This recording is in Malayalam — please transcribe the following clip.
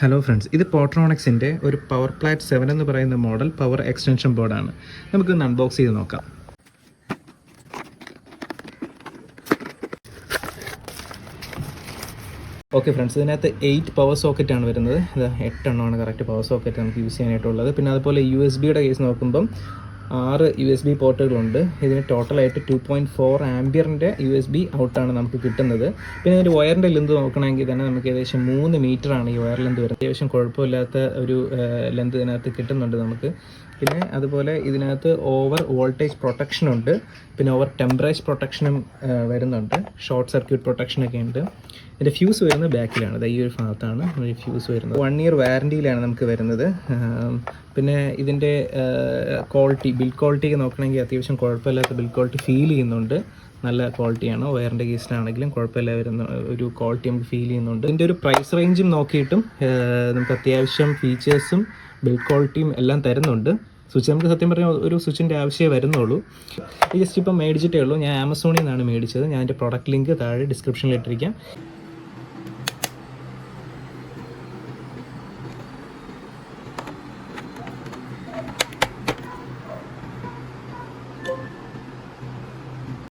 ഹലോ ഫ്രണ്ട്സ്, ഇത് പോട്രോണിക്സിൻ്റെ ഒരു പവർ പ്ലാറ്റ് 7 എന്ന് പറയുന്ന മോഡൽ പവർ എക്സ്റ്റൻഷൻ ബോർഡാണ്. നമുക്കൊന്ന് അൺബോക്സ് ചെയ്ത് നോക്കാം. ഓക്കെ ഫ്രണ്ട്സ്, ഇതിനകത്ത് 8 പവർ സോക്കറ്റാണ് വരുന്നത്. ഇത് 8 എണ്ണമാണ് കറക്റ്റ് പവർ സോക്കറ്റ് നമുക്ക് യൂസ് ചെയ്യാനായിട്ടുള്ളത്. പിന്നെ അതുപോലെ USB-യുടെ കേസ് നോക്കുമ്പം 6 USB പോർട്ടുകളുണ്ട്. ഇതിന് ടോട്ടലായിട്ട് 2.4 ആംബിയറിൻ്റെ USB ഔട്ടാണ് നമുക്ക് കിട്ടുന്നത്. പിന്നെ ഇതിൻ്റെ വയറിൻ്റെ ലെന്ത് നോക്കണമെങ്കിൽ തന്നെ നമുക്ക് ഏകദേശം 3 മീറ്ററാണ് ഈ വയർ ലെന്ത് വരുന്നത്. അത്യാവശ്യം കുഴപ്പമില്ലാത്ത ഒരു ലെന്ത് ഇതിനകത്ത് കിട്ടുന്നുണ്ട് നമുക്ക്. പിന്നെ അതുപോലെ ഇതിനകത്ത് ഓവർ വോൾട്ടേജ് പ്രൊട്ടക്ഷനുണ്ട്, പിന്നെ ഓവർ ടെമ്പറേച്ചർ പ്രൊട്ടക്ഷനും വരുന്നുണ്ട്, ഷോർട്ട് സർക്യൂട്ട് പ്രൊട്ടക്ഷനൊക്കെ ഉണ്ട്. ഇതിൻ്റെ ഫ്യൂസ് വരുന്നത് ബാക്കിലാണ്, ഈ ഒരു ഭാഗത്താണ് ഫ്യൂസ് വരുന്നത്. 1 ഇയർ വാറൻറ്റിയിലാണ് നമുക്ക് വരുന്നത്. പിന്നെ ഇതിൻ്റെ ബിൽഡ് ക്വാളിറ്റി നോക്കണമെങ്കിൽ അത്യാവശ്യം കുഴപ്പമില്ലാത്ത ബിൽഡ് ക്വാളിറ്റി ഫീൽ ചെയ്യുന്നുണ്ട്. നല്ല ക്വാളിറ്റിയാണ്. വയറിൻ്റെ കേസിലാണെങ്കിലും കുഴപ്പമില്ല വരുന്ന ഒരു ക്വാളിറ്റി നമുക്ക് ഫീൽ ചെയ്യുന്നുണ്ട്. ഇതിൻ്റെ ഒരു പ്രൈസ് റേഞ്ചും നോക്കിയിട്ടും നമുക്ക് അത്യാവശ്യം ഫീച്ചേഴ്സും ബിൽഡ് ക്വാളിറ്റിയും എല്ലാം തരുന്നുണ്ട്. സ്വിച്ച് നമുക്ക് സത്യം പറഞ്ഞാൽ ഒരു സ്വിച്ചിൻ്റെ ആവശ്യമേ വരുന്നുള്ളൂ. ജസ്റ്റ് ഇപ്പം മേടിച്ചിട്ടേ ഉള്ളൂ. ഞാൻ ആമസോണിൽ നിന്നാണ് മേടിച്ചത്. ഞാൻ എൻ്റെ പ്രോഡക്റ്റ് ലിങ്ക് താഴെ ഡിസ്ക്രിപ്ഷനിൽ ഇട്ടിരിക്കാം.